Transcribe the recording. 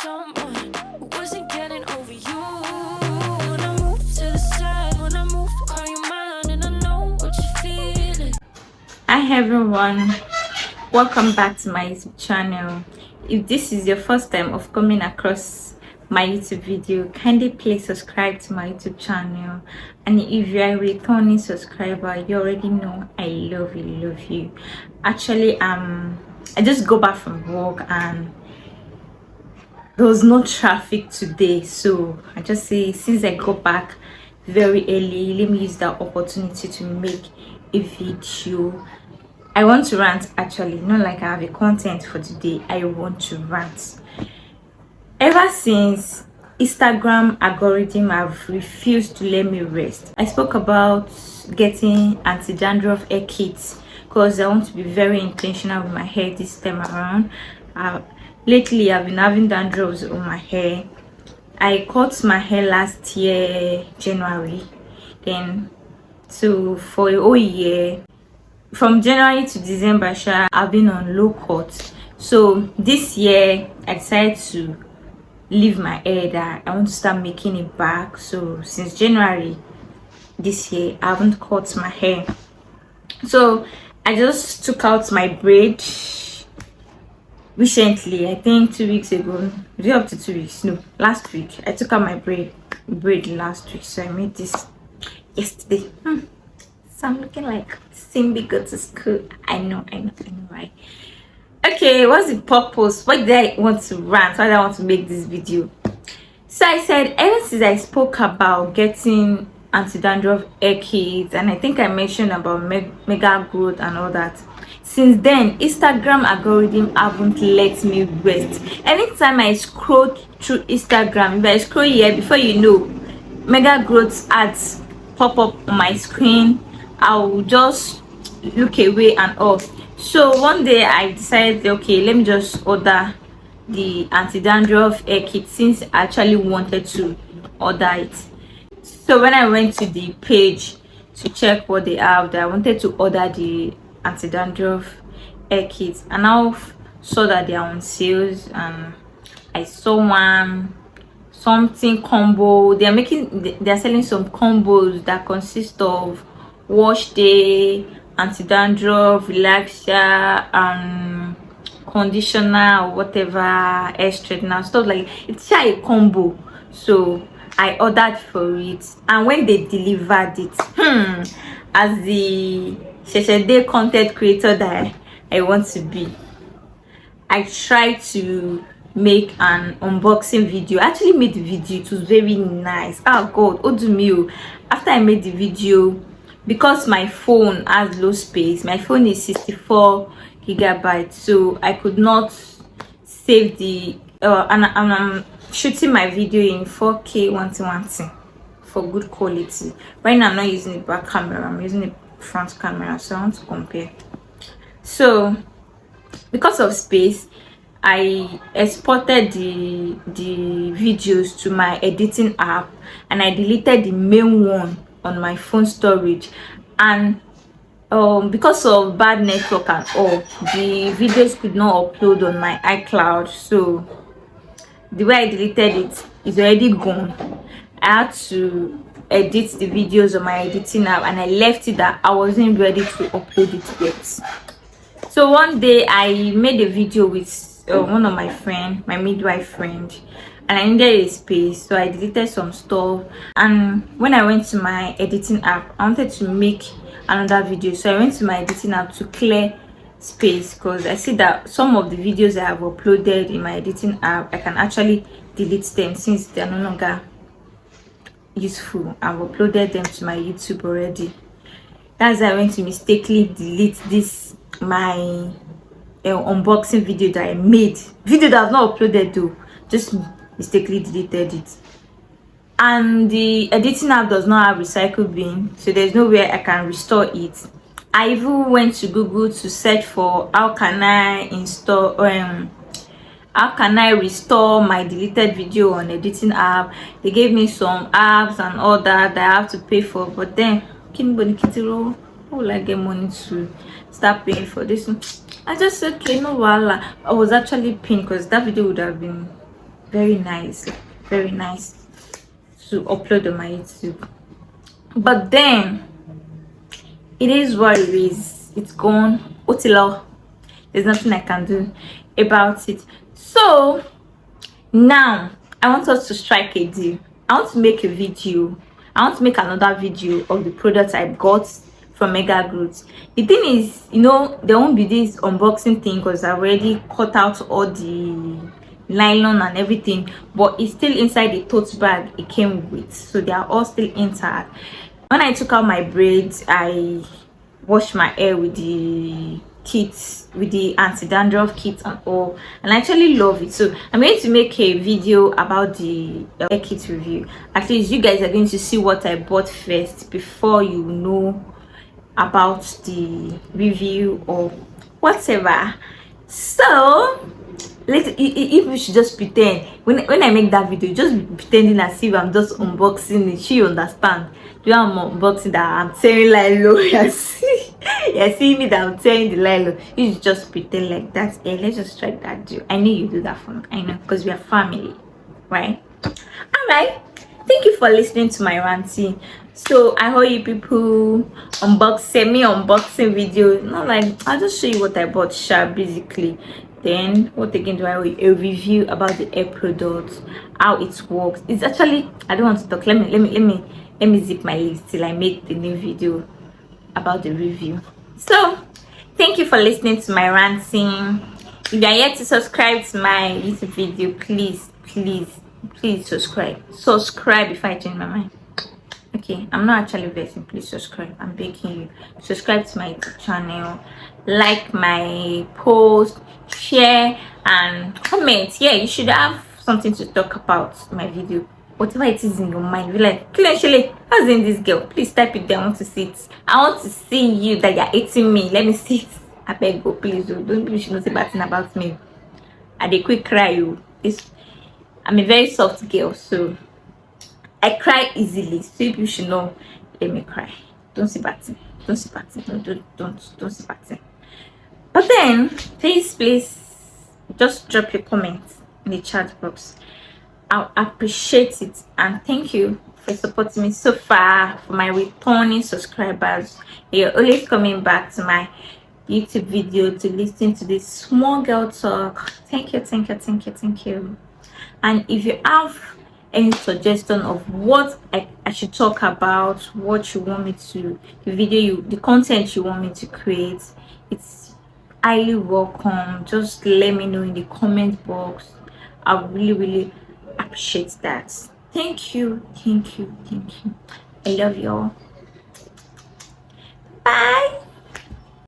someone who wasn't getting over you. When I move to the side, when I move, call you mine, and I know what you're feeling. Hi everyone, welcome back to my YouTube channel. If this is your first time of coming across my YouTube video, kindly please subscribe to my YouTube channel. And if you are a returning subscriber, you already know I love you. Actually, I just go back from work and there was no traffic today, so I just say since I go back very early, let me use that opportunity to make a video. I want to rant, actually, not like I have a content for today. I want to rant. Ever since Instagram algorithm have refused to let me rest. I spoke about getting anti-dandruff hair kits because I want to be very intentional with my hair this time around. Lately I've been having dandruffs on my hair. I cut my hair last year January, then so for a whole year from January to December I've been on low cut. So this year I decided to leave my hair that I want to start making it back. So since January this year I haven't cut my hair, so I just took out my braid recently. I think 2 weeks ago, up to 2 weeks, no, last week I took out my braid last week. So I made this yesterday. So I'm looking like Simbi go to school. I know, right? Okay, what's the purpose? Why did I want to rant? Why did I want to make this video? So I said, ever since I spoke about getting anti-dandruff hair kits, and I think I mentioned about mega growth and all that, since then Instagram algorithm haven't let me rest. Anytime I scroll through Instagram, if I scroll here, before you know, mega growth ads pop up on my screen. I'll just look away and off. So one day I decided, okay, let me just order the anti-dandruff hair kit, since I actually wanted to order it. So when I went to the page to check what they have, that I wanted to order the anti-dandruff hair kits, and I saw that they are on sales, and I saw something combo. They're selling some combos that consist of wash day, anti-dandruff, relaxer, and conditioner or whatever, hair straightener, stuff like it's a combo. So I ordered for it, and when they delivered it, as the day content creator that I want to be, I tried to make an unboxing video. I actually made the video. It was very nice. Oh god, odumio. After I made the video, because my phone has low space, my phone is 64 gigabytes, so I could not save the and I'm shooting my video in 4K 120 for good quality. Right now I'm not using the back camera, I'm using the front camera, so I want to compare. So because of space, I exported the videos to my editing app, and I deleted the main one on my phone storage. And because of bad network and all, the videos could not upload on my iCloud. So the way I deleted it is already gone. I had to edit the videos on my editing app, and I left it that I wasn't ready to upload it yet. So one day I made a video with one of my friend, my midwife friend, and I needed a space, so I deleted some stuff. And when I went to my editing app, I wanted to make another video, so I went to my editing app to clear space, because I see that some of the videos I have uploaded in my editing app, I can actually delete them since they are no longer useful. I've uploaded them to my YouTube already. That's why I went to mistakenly delete this my unboxing video that I made, video that I've not uploaded though, just mistakenly deleted it. And the editing app does not have recycle bin, so there's no way I can restore it. I even went to Google to search for how can I restore my deleted video on editing app. They gave me some apps and all that I have to pay for, but then how will I get money to start paying for this one? I just said, okay, no wala. I was actually paying because that video would have been very nice, like, very nice to upload on my YouTube. But then it is what it is. It's gone. Otilo. There's nothing I can do about it. So now I want us to strike a deal. I want to make a video. I want to make another video of the products I got from Mega Growth. The thing is, you know, there won't be this unboxing thing because I already cut out all the nylon and everything, but it's still inside the tote bag it came with, so they are all still intact. When I took out my braids, I washed my hair with the kit, with the anti-dandruff kit and all, and I actually love it. So I'm going to make a video about the hair kit review. At least you guys are going to see what I bought first before you know about the review or whatever. So if we should just pretend when I make that video, just be pretending as if I'm just unboxing it. She understand. Do I'm unboxing that I'm tearing lilo. Yes, you see me that I'm tearing the lilo. You should just pretend like that. Hey, let's just strike that deal. I know you do that for me. I know, because we are family, right? All right. Thank you for listening to my ranting. So I hope you people semi-unboxing video. Not like I'll just show you what I bought, basically. Then what again do I owe? A review about the hair product, how it works. It's actually, I don't want to talk. Let me zip my lips till I make the new video about the review. So thank you for listening to my ranting. If you are yet to subscribe to my YouTube video, please subscribe before I change my mind. Okay, I'm not actually begging. Please subscribe. I'm begging you. Subscribe to my YouTube channel, like my post, share and comment. Yeah, you should have something to talk about in my video. Whatever it is in your mind, be like, clearly, how's in this girl? Please type it there. I want to see it. I want to see you that you're hating me. Let me see it. I beg you, please. Don't you should not say bad thing about me. I dey quick cry you. I'm a very soft girl, so I cry easily. So you should know. Let me cry. Don't say bad thing. Don't say bad thing. Don't say bad thing. But then, please just drop your comments in the chat box. I'll appreciate it, and thank you for supporting me so far. For my returning subscribers, you're always coming back to my YouTube video to listen to this small girl talk. Thank you. And if you have any suggestion of what I should talk about, what you want me to, the content you want me to create, it's highly welcome. Just let me know in the comment box. I really appreciate that. Thank you. I love y'all. Bye.